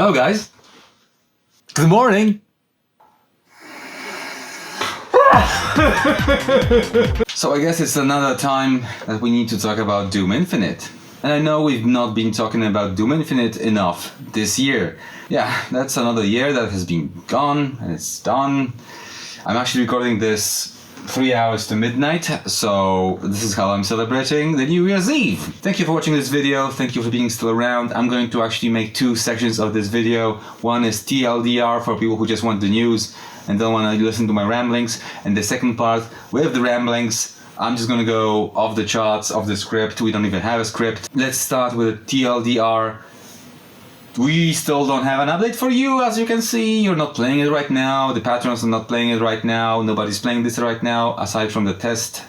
Hello guys. Good morning. So I guess it's another time that we need to talk about Doom Infinite. And I know we've not been talking about Doom Infinite enough this year. Yeah, that's another year that has been gone and it's done. I'm actually recording this 3 hours to midnight, so this is how I'm celebrating the New Year's Eve. Thank you for watching this video, thank you for being still around. I'm going to actually make two sections of this video. One is TLDR for people who just want the news and don't want to listen to my ramblings. And the second part, with the ramblings, I'm just gonna go off the charts, off the script. We don't even have a script. Let's start with TLDR. We still don't have an update for you, as you can see. You're not playing it right now. The patrons are not playing it right now. Nobody's playing this right now, aside from the test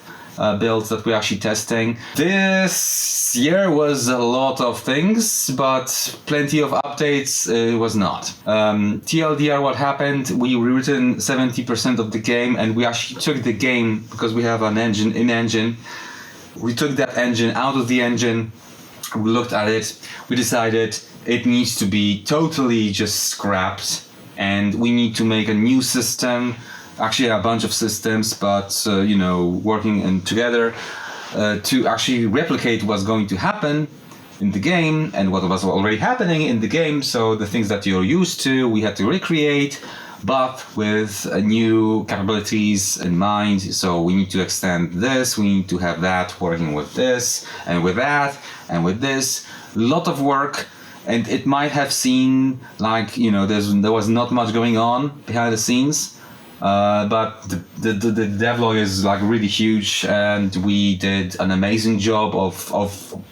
builds that we're actually testing. This year was a lot of things, but plenty of updates was not. TLDR, what happened, we rewritten 70% of the game, and we actually took the game, because we have an engine in-engine, we took that engine out of the engine, we looked at it, we decided it needs to be totally just scrapped, and we need to make a new system, actually a bunch of systems, but working in together to actually replicate what's going to happen in the game and what was already happening in the game. So the things that you're used to, we had to recreate, but with new capabilities in mind. So we need to extend this, we need to have that working with this and with that and with this. A lot of work. And it might have seemed like, there was not much going on behind the scenes, but the devlog is like really huge, and we did an amazing job of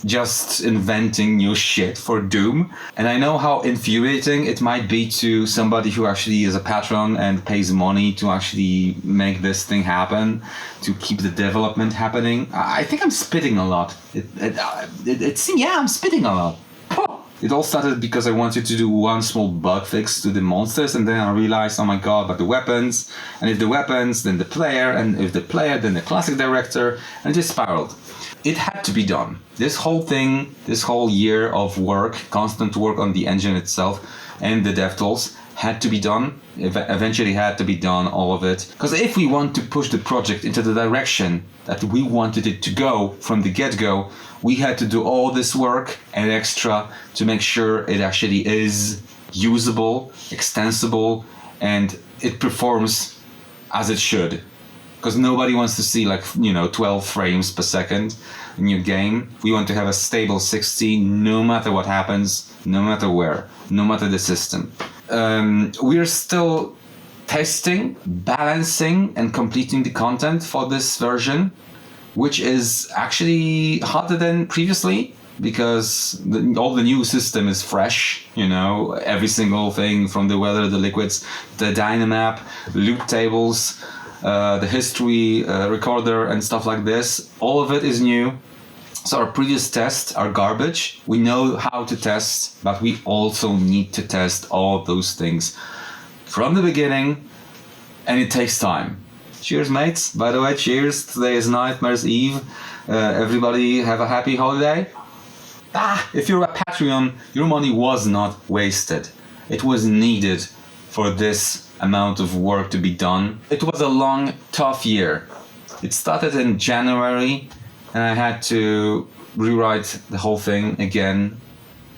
just inventing new shit for Doom. And I know how infuriating it might be to somebody who actually is a patron and pays money to actually make this thing happen, to keep the development happening. I think I'm spitting a lot. I'm spitting a lot. It all started because I wanted to do one small bug fix to the monsters, and then I realized, oh my god, but the weapons, and if the weapons, then the player, and if the player, then the classic director, and it just spiraled. It had to be done. This whole thing, this whole year of work, constant work on the engine itself and the dev tools had to be done. Eventually had to be done, all of it. Because if we want to push the project into the direction that we wanted it to go from the get-go, we had to do all this work and extra to make sure it actually is usable, extensible, and it performs as it should. Because nobody wants to see 12 frames per second in your game. We want to have a stable 60 no matter what happens, no matter where, no matter the system. We're still testing, balancing, and completing the content for this version, which is actually harder than previously, because all the new system is fresh, every single thing from the weather, the liquids, the dynamap, loot tables, the history recorder and stuff like this. All of it is new. So our previous tests are garbage. We know how to test, but we also need to test all of those things from the beginning, and it takes time. Cheers, mates. By the way, cheers. Today is Nightmare's Eve. Everybody have a happy holiday. If you're a Patreon, your money was not wasted. It was needed for this amount of work to be done. It was a long, tough year. It started in January, and I had to rewrite the whole thing again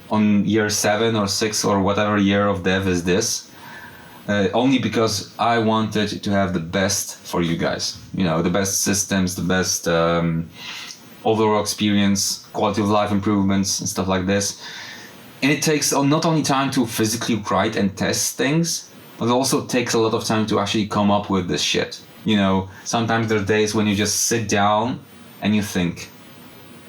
on year 7 or 6 or whatever year of dev is this. Only because I wanted to have the best for you guys. The best systems, the best overall experience, quality of life improvements and stuff like this. And it takes not only time to physically write and test things, but it also takes a lot of time to actually come up with this shit. Sometimes there are days when you just sit down and you think.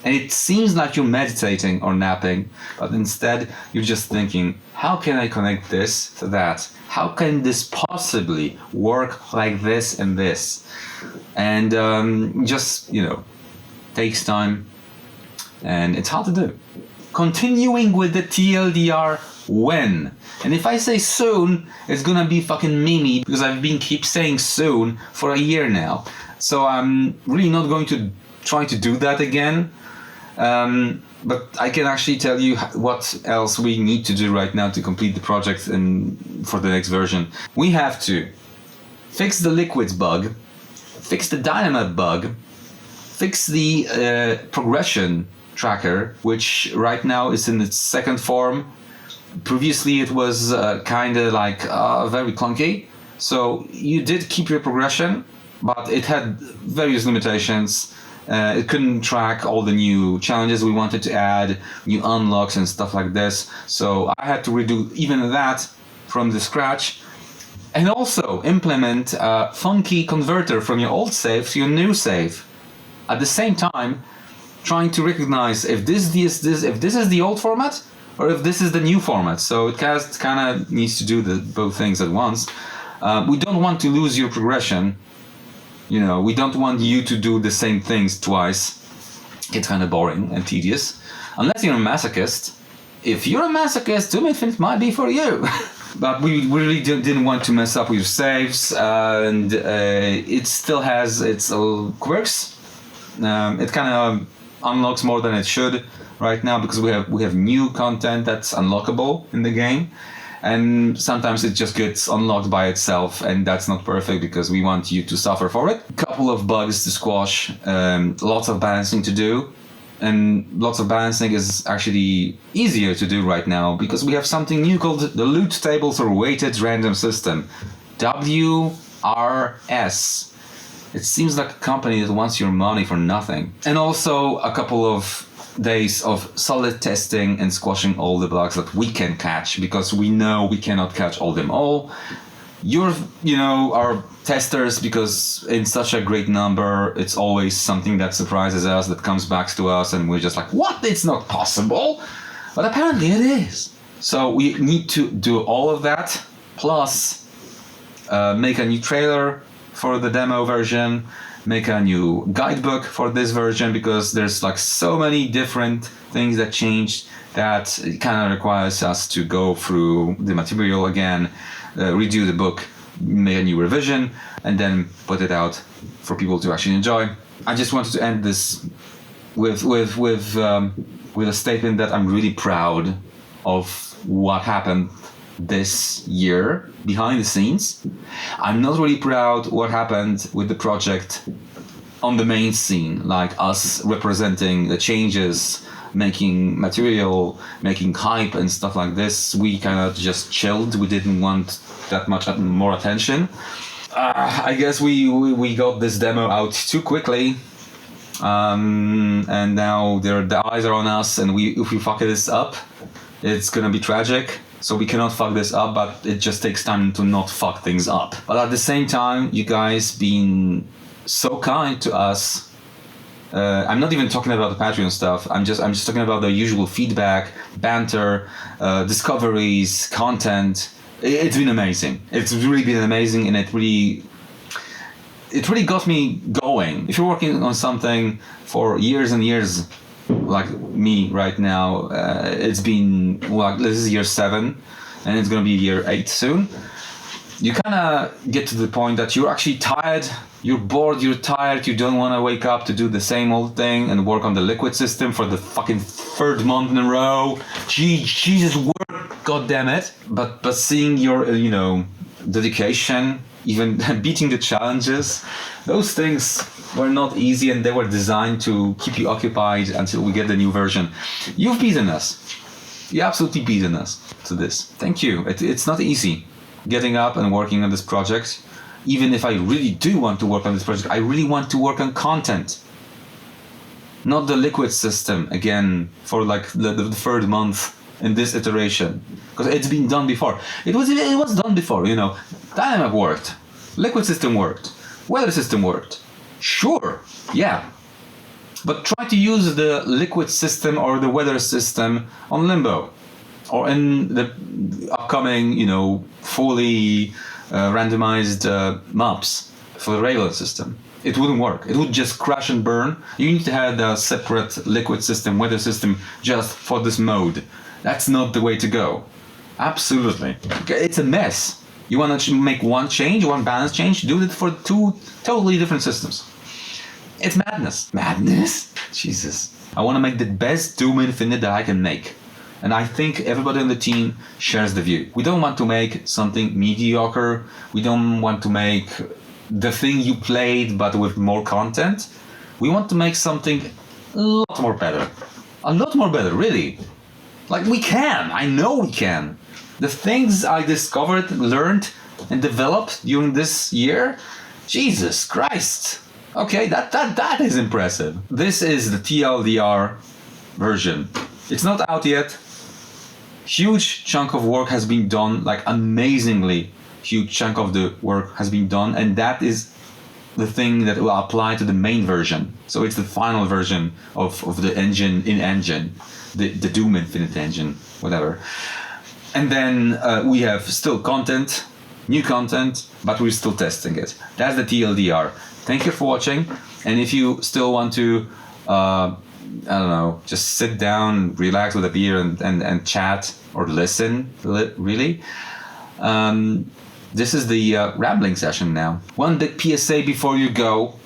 And it seems like you're meditating or napping, but instead you're just thinking, how can I connect this to that? How can this possibly work like this and this? And takes time, and it's hard to do. Continuing with the TLDR, when? And if I say soon, it's gonna be fucking meme, because I've been keep saying soon for a year now. So I'm really not going to try to do that again. but I can actually tell you what else we need to do right now to complete the project and for the next version. We have to fix the liquids bug, fix the dynamite bug, fix the progression tracker, which right now is in its second form. Previously it was kind of like very clunky. So you did keep your progression, but it had various limitations. It couldn't track all the new challenges we wanted to add, new unlocks and stuff like this. So I had to redo even that from the scratch. And also implement a funky converter from your old save to your new save. At the same time, trying to recognize if this is the old format or if this is the new format. So it kind of needs to do both things at once. We don't want to lose your progression. You know, we don't want you to do the same things twice. It's kind of boring and tedious. Unless you're a masochist. If you're a masochist, Doom Infinite might be for you. But we really didn't want to mess up with your saves, and it still has its quirks. It kind of unlocks more than it should right now because we have new content that's unlockable in the game, and sometimes it just gets unlocked by itself, and that's not perfect because we want you to suffer for it. Couple of bugs to squash, lots of balancing to do. And lots of balancing is actually easier to do right now because we have something new called the loot tables or weighted random system. WRS. It seems like a company that wants your money for nothing. And also a couple of days of solid testing and squashing all the bugs that we can catch because we know we cannot catch them all. You're, our testers because in such a great number, it's always something that surprises us, that comes back to us, and we're just like, what? It's not possible. But apparently it is. So we need to do all of that, plus make a new trailer for the demo version, make a new guidebook for this version because there's like so many different things that changed that it kind of requires us to go through the material again, redo the book, make a new revision, and then put it out for people to actually enjoy. I just wanted to end this with a statement that I'm really proud of what happened this year behind the scenes. I'm not really proud what happened with the project on the main scene, like us representing the changes, making material, making hype and stuff like this. We kind of just chilled. We didn't want that much more attention. I guess we got this demo out too quickly, and now the eyes are on us, and if we fuck this up, it's gonna be tragic. So we cannot fuck this up, but it just takes time to not fuck things up. But at the same time, you guys been so kind to us. I'm not even talking about the Patreon stuff. I'm just talking about the usual feedback, banter, discoveries, content. It's been amazing. It's really been amazing, and it really got me going. If you're working on something for years and years, like me right now, it's been this is year 7, and it's gonna be year 8 soon. You kind of get to the point that you're actually tired, you're bored, you're tired, you don't want to wake up to do the same old thing and work on the liquid system for the fucking 3rd month in a row. Jesus, work, god damn it. But seeing your, dedication, even beating the challenges, those things were not easy, and they were designed to keep you occupied until we get the new version. You've beaten us. You absolutely beaten us to this. Thank you. It's not easy getting up and working on this project. Even if I really do want to work on this project, I really want to work on content. Not the liquid system again for like the 3rd month in this iteration. Because it's been done before. It was done before, Dynamite worked. Liquid system worked. Weather system worked. Sure, yeah. But try to use the liquid system or the weather system on Limbo. Or in the upcoming, fully randomized maps for the Railroad system. It wouldn't work. It would just crash and burn. You need to have a separate liquid system, weather system, just for this mode. That's not the way to go. Absolutely. It's a mess. You want to make one balance change, do it for 2 totally different systems. It's madness. Madness? Jesus. I want to make the best Doom Infinite that I can make. And I think everybody on the team shares the view. We don't want to make something mediocre. We don't want to make the thing you played but with more content. We want to make something a lot more better. A lot more better, really. Like, we can. I know we can. The things I discovered, learned, and developed during this year, Jesus Christ. Okay, that is impressive. This is the TLDR version. It's not out yet. Huge chunk of work has been done, like amazingly huge chunk of the work has been done, and that is the thing that will apply to the main version. So it's the final version of the engine the Doom Infinite engine, whatever. And then we have still content, new content, but we're still testing it. That's the TLDR. Thank you for watching, and if you still want to I don't know, just sit down, relax with a beer and chat or listen, really. This is the rambling session now. One big PSA before you go.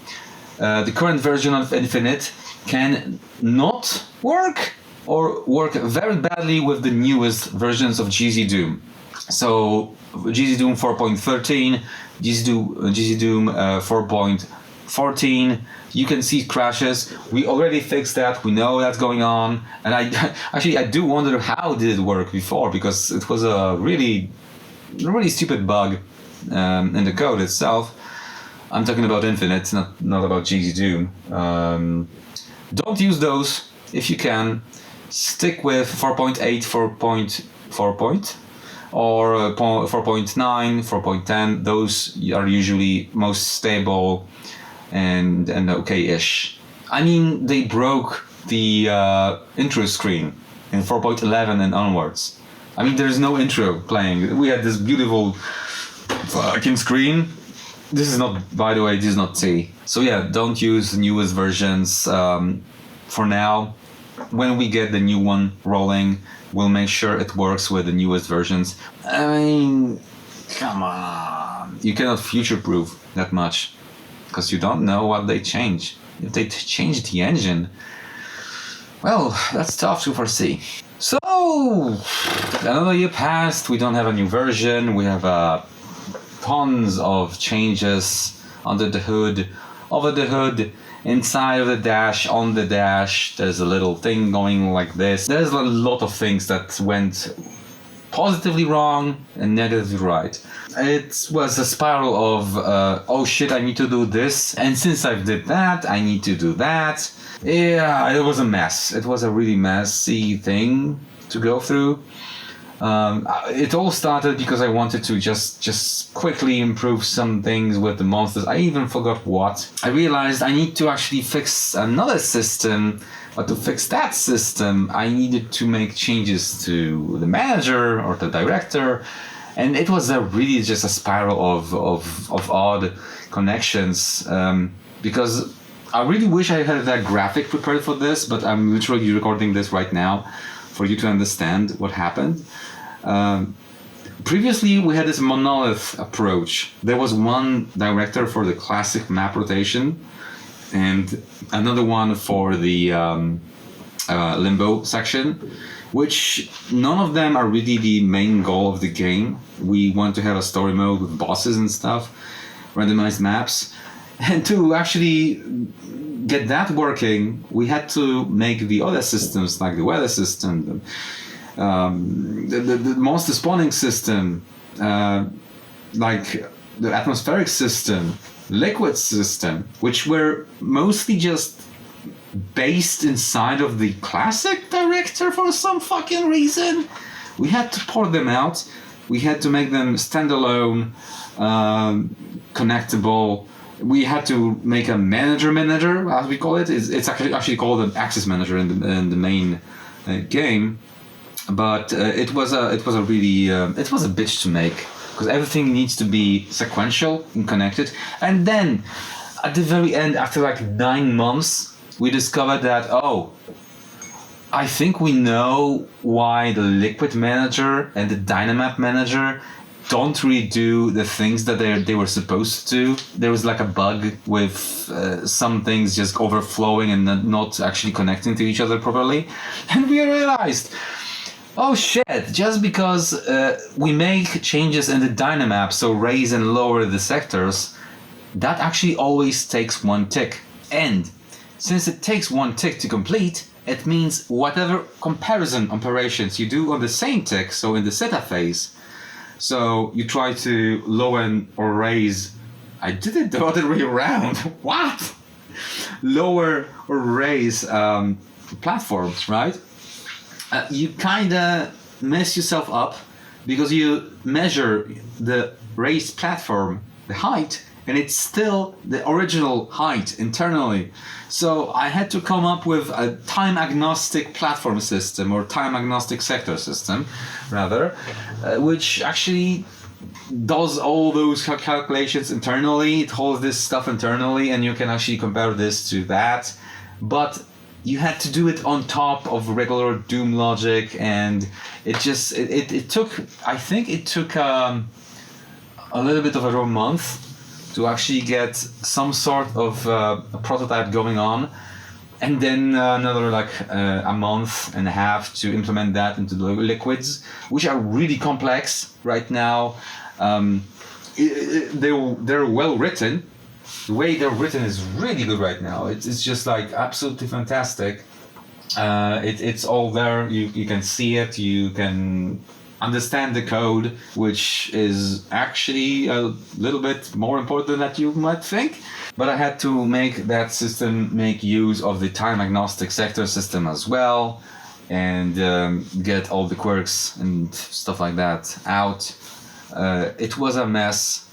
The current version of Infinite can not work or work very badly with the newest versions of GZ Doom. So GZ Doom 4.13, GZ Doom 4.14, you can see crashes. We already fixed that. We know that's going on. And I do wonder how did it work before, because it was a really stupid bug in the code itself. I'm talking about Infinite, not about GZ Doom. Don't use those if you can. Stick with 4.8, 4.4 or 4.9, 4.10. Those are usually most stable and okay-ish. I mean, they broke the intro screen in 4.11 and onwards. I mean, there's no intro playing. We had this beautiful fucking screen. This is not, by the way, this is not T. So yeah, don't use the newest versions for now. When we get the new one rolling, we'll make sure it works with the newest versions. I mean, come on. You cannot future-proof that much, because you don't know what they change. If they change the engine, well, that's tough to foresee. So, another year passed, we don't have a new version, we have tons of changes under the hood, over the hood, inside of the dash, on the dash. There's a little thing going like this. There's a lot of things that went positively wrong and negatively right. It was a spiral of, oh shit, I need to do this, and since I did that, I need to do that. Yeah, it was a mess. It was a really messy thing to go through. It all started because I wanted to just quickly improve some things with the monsters. I even forgot what. I realized I need to actually fix another system, but to fix that system, I needed to make changes to the manager or the director, and it was really just a spiral of odd connections, because I really wish I had that graphic prepared for this, but I'm literally recording this right now for you to understand what happened. Previously, we had this monolith approach. There was one director for the classic map rotation and another one for the limbo section, which none of them are really the main goal of the game. We want to have a story mode with bosses and stuff, randomized maps. And to actually get that working, we had to make the other systems, like the weather system, the monster spawning system, like the atmospheric system, liquid system, which were mostly just based inside of the classic director for some fucking reason. We had to port them out. We had to make them standalone, connectable. We had to make a manager, as we call it. It's actually called an access manager in the main game. But it was a bitch to make, because everything needs to be sequential and connected. And then at the very end, after like 9 months, we discovered that, oh, I think we know why the liquid manager and the dynamap manager don't really do the things that they were supposed to do. There was like a bug with some things just overflowing and not actually connecting to each other properly. And we realized, oh shit, just because we make changes in the Dynamap, so raise and lower the sectors, that actually always takes one tick. And since it takes one tick to complete, it means whatever comparison operations you do on the same tick, so in the setup phase, so you try to lower or raise, I did it the other way around, what? Lower or raise platforms, right? You kinda mess yourself up because you measure the raised platform, the height, and it's still the original height internally. So I had to come up with a time agnostic platform system, or time agnostic sector system rather, which actually does all those calculations internally. It holds this stuff internally, and you can actually compare this to that. But you had to do it on top of regular Doom logic, and it took, I think it took a little bit over a month to actually get some sort of a prototype going on, and then another like a month and a half to implement that into the liquids, which are really complex right now. They're well written. The way they're written is really good right now. It's just like absolutely fantastic. It's all there. You can see it. You can understand the code, which is actually a little bit more important than you might think. But I had to make that system make use of the time agnostic sector system as well, and get all the quirks and stuff like that out. It was a mess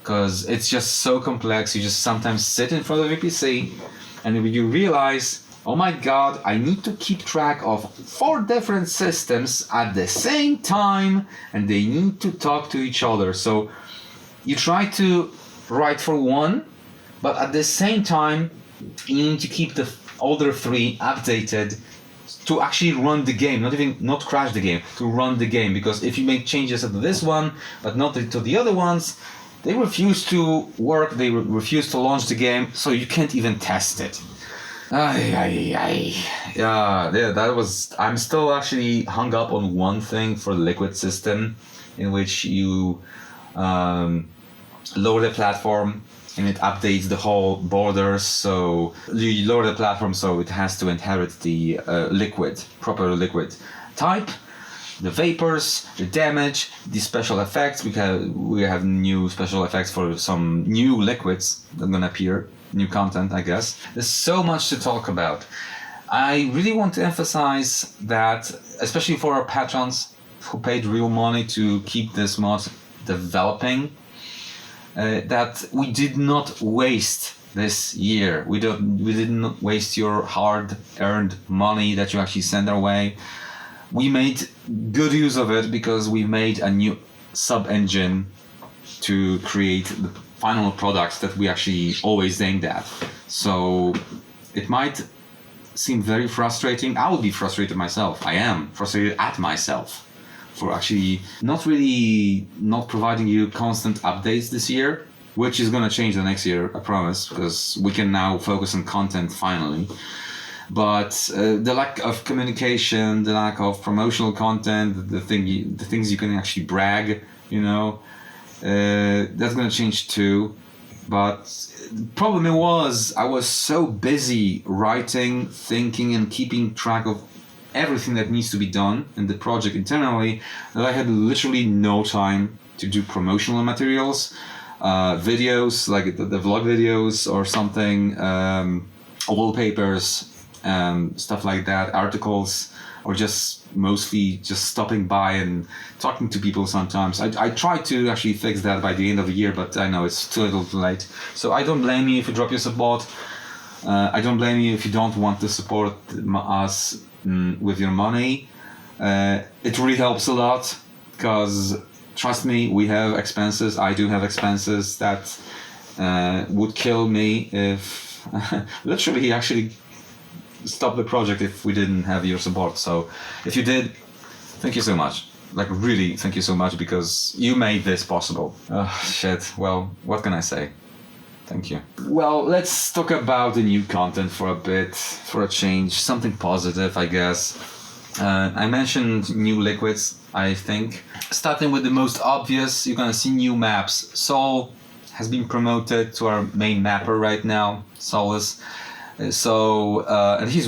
because it's just so complex. You just sometimes sit in front of a PC and you realize, oh my god, I need to keep track of 4 different systems at the same time, and they need to talk to each other. So you try to write for one, but at the same time you need to keep the other 3 updated to actually run the game, not crash the game, to run the game. Because if you make changes to this one but not to the other ones, they refuse to work, they refuse to launch the game, so you can't even test it. Yeah, that was. I'm still actually hung up on one thing for the liquid system, in which you lower the platform and it updates the whole borders. So you lower the platform, so it has to inherit the proper liquid type, the vapors, the damage, the special effects. We have new special effects for some new liquids that are gonna appear. New content, I guess. There's so much to talk about. I really want to emphasize that, especially for our patrons who paid real money to keep this mod developing, that we did not waste this year. We did not waste your hard-earned money that you actually sent our way. We made good use of it because we made a new sub-engine to create the final product that we actually always aimed at. So it might seem very frustrating. I would be frustrated myself. I am frustrated at myself for actually not providing you constant updates this year, which is going to change the next year, I promise, because we can now focus on content finally. But the lack of communication, the lack of promotional content, the things you can actually brag, that's gonna change too. But the problem was I was so busy writing, thinking, and keeping track of everything that needs to be done in the project internally that I had literally no time to do promotional materials, videos like the vlog videos or something, wallpapers, stuff like that, articles, or just mostly just stopping by and talking to people sometimes. I tried to actually fix that by the end of the year, but I know it's too little too late. So I don't blame you if you drop your support. I don't blame you if you don't want to support us with your money. It really helps a lot, because trust me, we have expenses. I do have expenses that would kill me if literally actually stop the project if we didn't have your support. So if you did, thank you so much. Like really, thank you so much because you made this possible. Shit. Well, what can I say? Thank you. Well, let's talk about the new content for a bit, for a change. Something positive, I guess. I mentioned new liquids, I think. Starting with the most obvious, you're gonna see new maps. Sol has been promoted to our main mapper right now, Solus. And he's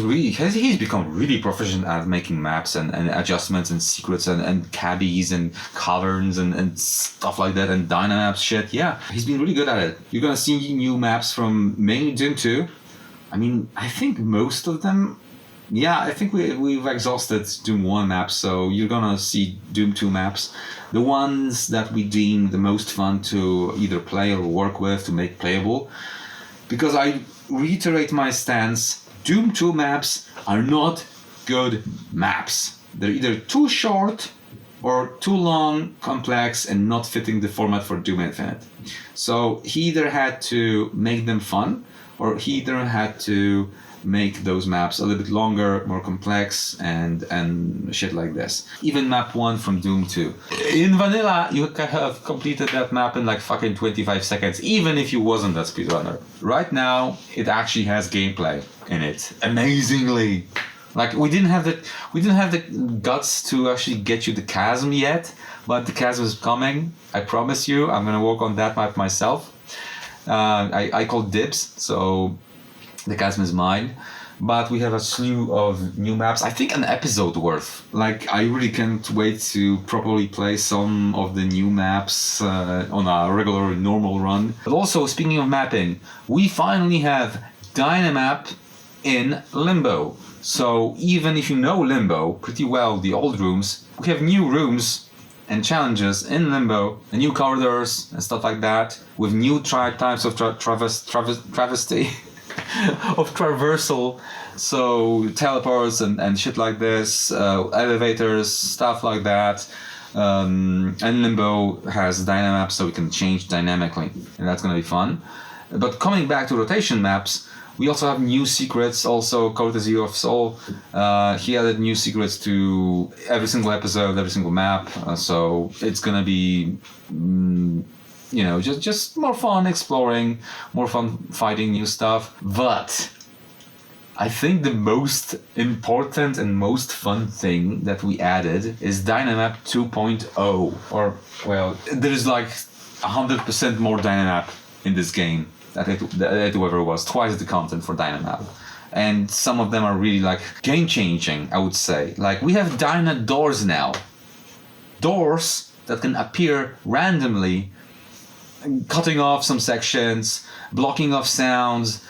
become really proficient at making maps and adjustments and secrets and cabbies and caverns and stuff like that and dynamaps shit. Yeah, he's been really good at it. You're gonna see new maps from mainly Doom 2. I mean, I think most of them. Yeah, I think we've exhausted Doom 1 maps, so you're gonna see Doom 2 maps. The ones that we deem the most fun to either play or work with to make playable. Because I reiterate my stance, Doom 2 maps are not good maps. They're either too short or too long, complex, and not fitting the format for Doom Infinite. So he either had to make them fun, or he either had to make those maps a little bit longer, more complex, and shit like this. Even map 1 from Doom 2. In vanilla, you could have completed that map in like fucking 25 seconds, even if you wasn't a speedrunner. Right now, it actually has gameplay in it. Amazingly. Like we didn't have the guts to actually get you the chasm yet, but the chasm is coming. I promise you, I'm gonna work on that map myself. I call dibs, so the chasm is mine. But we have a slew of new maps. I think an episode worth. Like I really can't wait to properly play some of the new maps on a regular normal run. But also speaking of mapping, we finally have Dynamap in Limbo. So even if you know Limbo pretty well, the old rooms, we have new rooms and challenges in Limbo, and new corridors and stuff like that, with new types of travesty. Of traversal, so teleports and shit like this, elevators, stuff like that. And Limbo has dynamaps, so we can change dynamically, and that's gonna be fun. But coming back to rotation maps, we also have new secrets, also courtesy of Sol. He added new secrets to every single episode, every single map, so it's gonna be just more fun exploring, more fun fighting new stuff. But I think the most important and most fun thing that we added is Dynamap 2.0. Or, well, there's like 100% more Dynamap in this game that it ever was. Twice the content for Dynamap. And some of them are really like game-changing, I would say. Like, we have Dyna doors now. Doors that can appear randomly, cutting off some sections, blocking off sounds,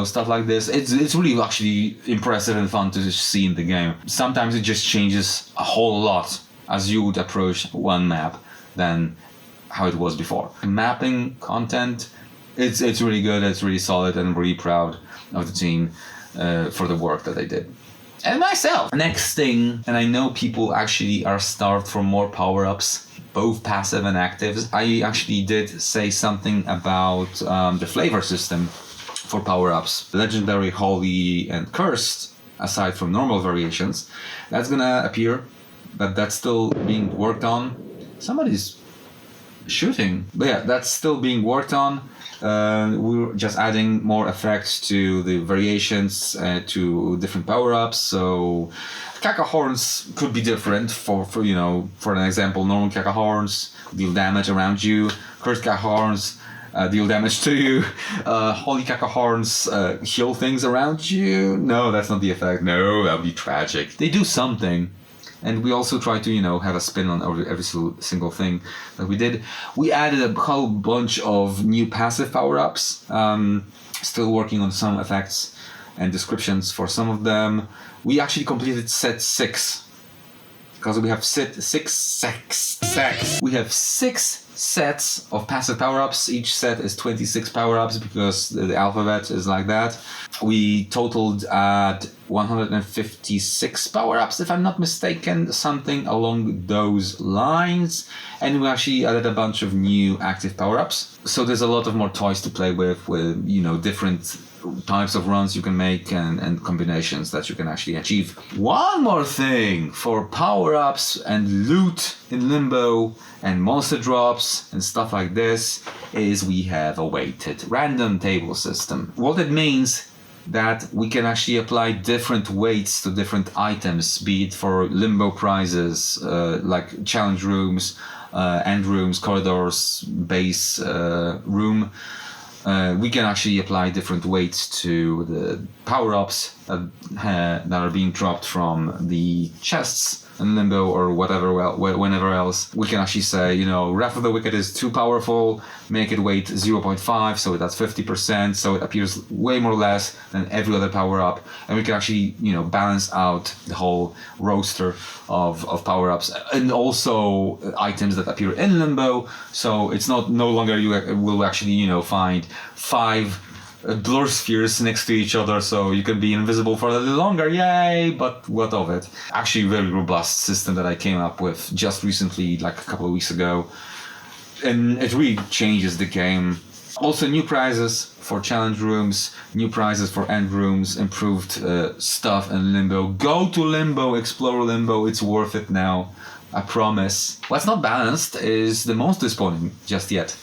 stuff like this. It's really actually impressive and fun to see in the game. Sometimes it just changes a whole lot as you would approach one map than how it was before. Mapping content, it's really good, it's really solid, and I'm really proud of the team for the work that they did. And myself. Next thing, and I know people actually are starved for more power-ups, both passive and actives. I actually did say something about the flavor system for power-ups. Legendary, Holy, and Cursed, aside from normal variations, that's gonna appear, but that's still being worked on. Somebody's shooting. But yeah, that's still being worked on. We're just adding more effects to the variations, to different power-ups. So Caca Horns could be different for an example. Normal Caca Horns deal damage around you. Cursed Caca Horns deal damage to you. Holy Caca Horns heal things around you. No, that's not the effect. No, that would be tragic. They do something. And we also try to, have a spin on every single thing that we did. We added a whole bunch of new passive power-ups. Still working on some effects and descriptions for some of them. We actually completed set 6. Because we have we have 6 sets of passive power-ups. Each set is 26 power-ups because the alphabet is like that. We totaled at 156 power-ups, if I'm not mistaken, something along those lines. And we actually added a bunch of new active power-ups. So there's a lot of more toys to play with different types of runs you can make and combinations that you can actually achieve. One more thing for power-ups and loot in Limbo and monster drops and stuff like this is we have a weighted random table system. What it means that we can actually apply different weights to different items, be it for Limbo prizes, like challenge rooms, end rooms, corridors, base room. We can actually apply different weights to the power-ups that are being dropped from the chests in Limbo or whatever, whenever else. We can actually say, Wrath of the Wicked is too powerful, make it weight 0.5, so that's 50%, so it appears way more or less than every other power-up, and we can actually, balance out the whole roster of power-ups, and also items that appear in Limbo, so it's no longer you will actually, find 5 blur spheres next to each other, so you can be invisible for a little longer, yay, but what of it? Actually, a very robust system that I came up with just recently, like a couple of weeks ago, and it really changes the game. Also, new prizes for challenge rooms, new prizes for end rooms, improved stuff in Limbo. Go to Limbo, explore Limbo, it's worth it now, I promise. What's not balanced is the monster spawning just yet,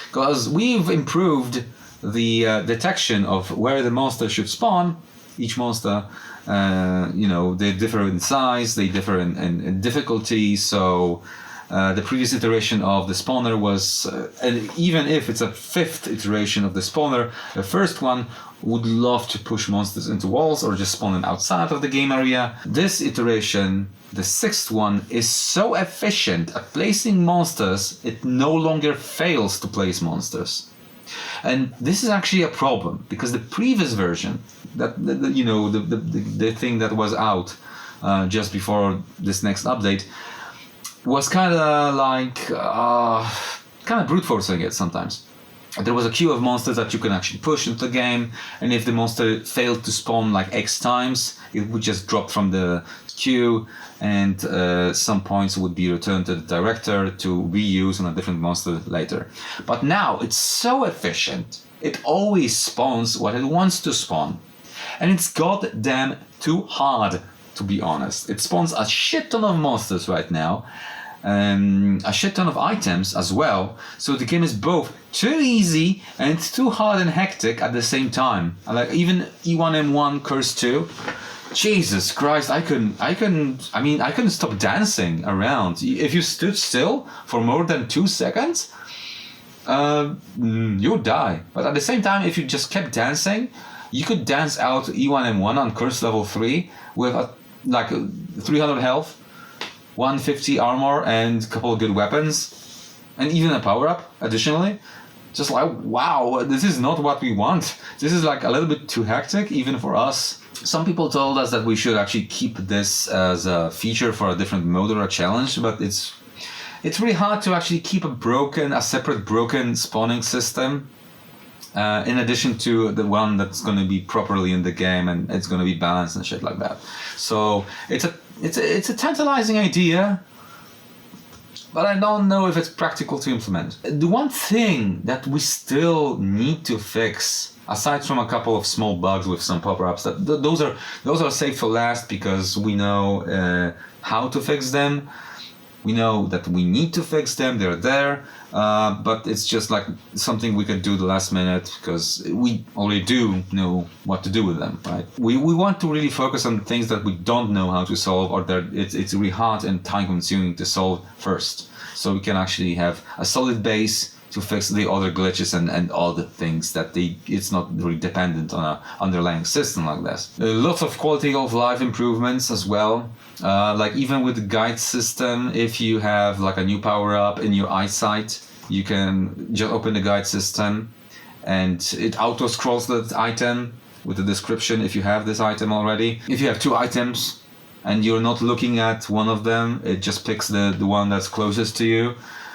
because we've improved the detection of where the monster should spawn. Each monster, they differ in size, they differ in difficulty, so the previous iteration of the spawner was, and even if it's a 5th iteration of the spawner, the first one would love to push monsters into walls or just spawn them outside of the game area. This iteration, the 6th one, is so efficient at placing monsters, it no longer fails to place monsters. And this is actually a problem, because the previous version, the thing that was out just before this next update, was kind of brute forcing it sometimes. There was a queue of monsters that you can actually push into the game, and if the monster failed to spawn like X times, it would just drop from the queue, and some points would be returned to the director to reuse on a different monster later. But now it's so efficient, it always spawns what it wants to spawn, and it's goddamn too hard, to be honest. It spawns a shit ton of monsters right now, a shit ton of items as well, so the game is both too easy and too hard and hectic at the same time. Like even E1M1 Curse 2, Jesus Christ, I couldn't stop dancing around. If you stood still for more than 2 seconds, you would die. But at the same time, if you just kept dancing, you could dance out E1M1 on Curse level 3 with 300 health, 150 armor, and a couple of good weapons, and even a power-up additionally. Just like, wow, this is not what we want. This is like a little bit too hectic, even for us. Some people told us that we should actually keep this as a feature for a different mode or a challenge, but it's really hard to actually keep a separate broken spawning system, in addition to the one that's going to be properly in the game and it's going to be balanced and shit like that. So it's a tantalizing idea, but I don't know if it's practical to implement. The one thing that we still need to fix, aside from a couple of small bugs with some power-ups, those are saved for last because we know how to fix them. We know that we need to fix them, they're there, but it's just like something we could do the last minute because we already do know what to do with them, right? We want to really focus on things that we don't know how to solve or that it's really hard and time consuming to solve first. So we can actually have a solid base to fix the other glitches and other things that it's not really dependent on an underlying system like this. Lots of quality of life improvements as well. Like even with the guide system, if you have like a new power up in your eyesight, you can just open the guide system and it auto scrolls that item with the description if you have this item already. If you have 2 items and you're not looking at one of them, it just picks the one that's closest to you.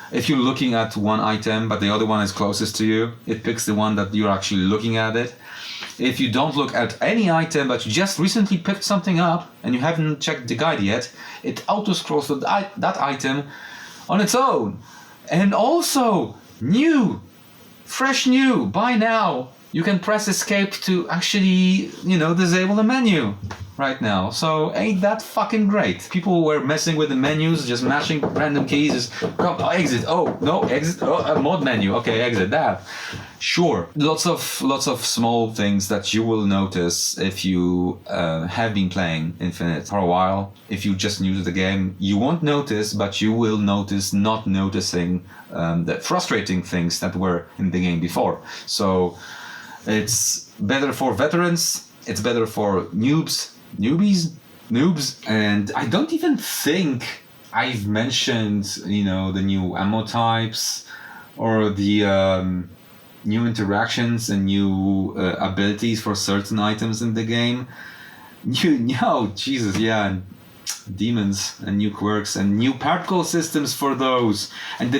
If you're looking at one item but the other one is closest to you, it picks the one that you're actually looking at it. If you don't look at any item but you just recently picked something up and you haven't checked the guide yet, it auto scrolls to that item on its own. And also, fresh new, buy now. you can press escape to actually, disable the menu right now. So ain't that fucking great? People were messing with the menus, just mashing random keys, exit, exit, mod menu, okay, exit that. Sure, lots of small things that you will notice if you have been playing Infinite for a while. If you just new to the game, you won't notice, but you will notice not noticing the frustrating things that were in the game before. So it's better for veterans, it's better for noobs, and I don't even think I've mentioned, the new ammo types or the new interactions and new abilities for certain items in the game. And demons and new quirks and new particle systems for those, and the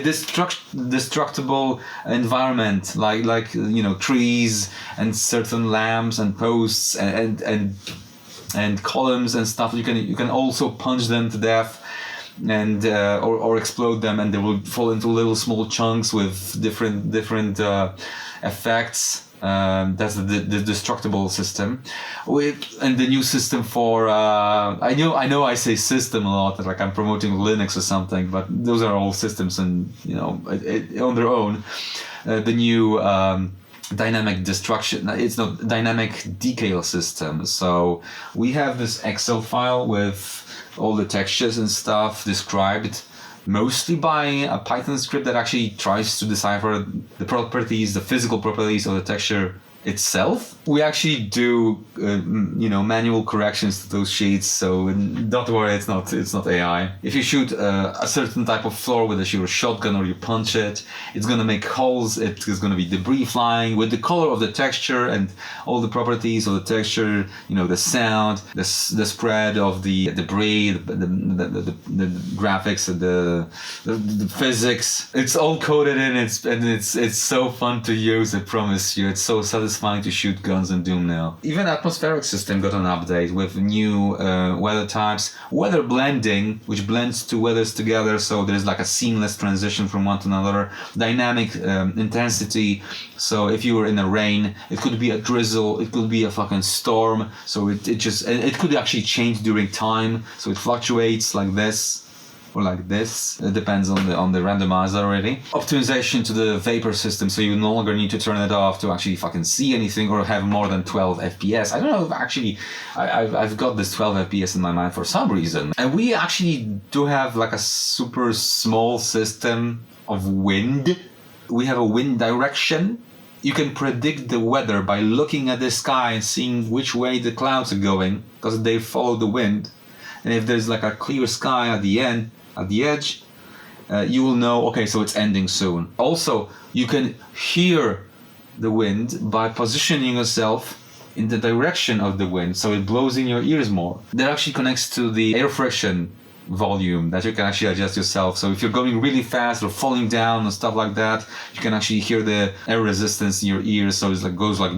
destructible environment like trees and certain lamps and posts and columns and stuff. You can also punch them to death and or explode them, and they will fall into little small chunks with different effects. That's the destructible system, and the new system for I know I say system a lot, like I'm promoting Linux or something, but those are all systems and on their own. The new dynamic destruction, it's not dynamic decal system. So we have this Excel file with all the textures and stuff described mostly by a Python script that actually tries to decipher the properties, the physical properties of the texture itself. We actually do manual corrections to those sheets, so don't worry, it's not AI. If you shoot a certain type of floor with your shotgun or you punch it, it's gonna make holes, it is gonna be debris flying with the color of the texture and all the properties of the texture, the sound, the spread of the debris, the graphics, the physics. It's all coded in, it's so fun to use, I promise you. It's so satisfying to shoot guns in Doom now. Even atmospheric system got an update with new weather types, weather blending, which blends two weathers together, so there's like a seamless transition from one to another. Dynamic intensity, so if you were in a rain, it could be a drizzle, it could be a fucking storm, so it could actually change during time, so it fluctuates like this or like this. It depends on the randomizer already. Optimization to the vapor system, so you no longer need to turn it off to actually fucking see anything or have more than 12 FPS. I don't know if actually I've got this 12 FPS in my mind for some reason. And we actually do have like a super small system of wind. We have a wind direction. You can predict the weather by looking at the sky and seeing which way the clouds are going, because they follow the wind. And if there's like a clear sky at the edge, you will know, okay, so it's ending soon. Also, you can hear the wind by positioning yourself in the direction of the wind, so it blows in your ears more. That actually connects to the air friction volume that you can actually adjust yourself. So if you're going really fast or falling down and stuff like that, you can actually hear the air resistance in your ears, so it goes like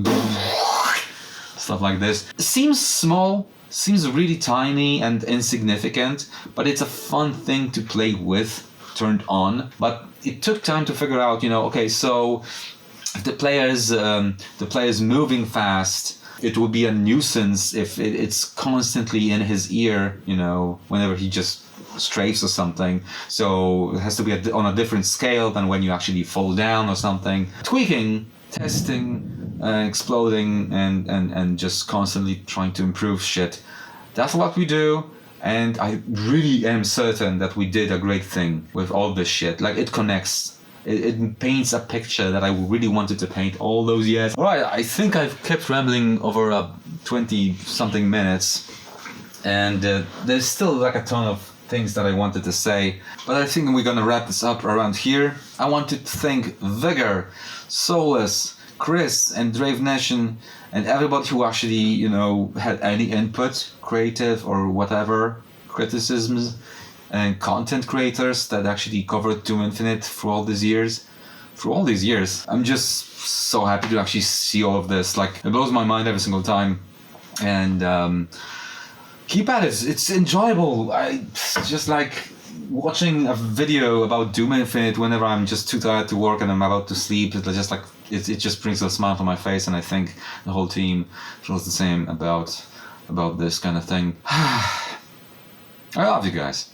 stuff like this. It seems small, seems really tiny and insignificant, but it's a fun thing to play with, turned on. But it took time to figure out, okay, so if the player's moving fast, it would be a nuisance if it's constantly in his ear, whenever he just strafes or something. So it has to be on a different scale than when you actually fall down or something. Tweaking, testing, exploding, and just constantly trying to improve shit. That's what we do, and I really am certain that we did a great thing with all this shit. Like, it connects. It paints a picture that I really wanted to paint all those years. Alright, I think I've kept rambling over 20-something minutes, and there's still like a ton of things that I wanted to say, but I think we're gonna wrap this up around here. I wanted to thank Vigor, Soulless, Chris, and Drave Nation, and everybody who actually, had any input, creative or whatever, criticisms, and content creators that actually covered Doom Infinite for all these years. I'm just so happy to actually see all of this. Like, it blows my mind every single time. And keep at it. It's enjoyable. Just like watching a video about Doom Infinite whenever I'm just too tired to work and I'm about to sleep. It's just like it just brings a smile to my face, and I think the whole team feels the same about this kind of thing. I love you guys.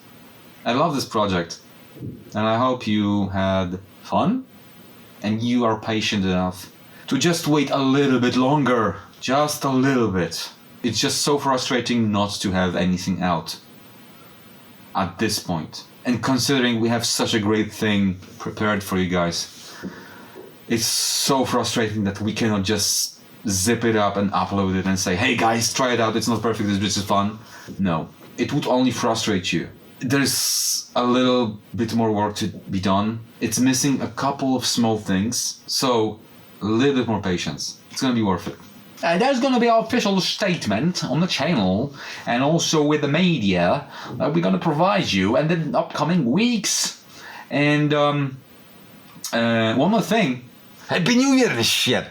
I love this project, and I hope you had fun and you are patient enough to just wait a little bit longer. Just a little bit. It's just so frustrating not to have anything out at this point. And considering we have such a great thing prepared for you guys, it's so frustrating that we cannot just zip it up and upload it and say, hey guys, try it out, it's not perfect, this is fun. No, it would only frustrate you. There's a little bit more work to be done. It's missing a couple of small things, so a little bit more patience. It's gonna be worth it. There's gonna be our official statement on the channel and also with the media that we're gonna provide you in the upcoming weeks. And one more thing. Happy New Year, this shit!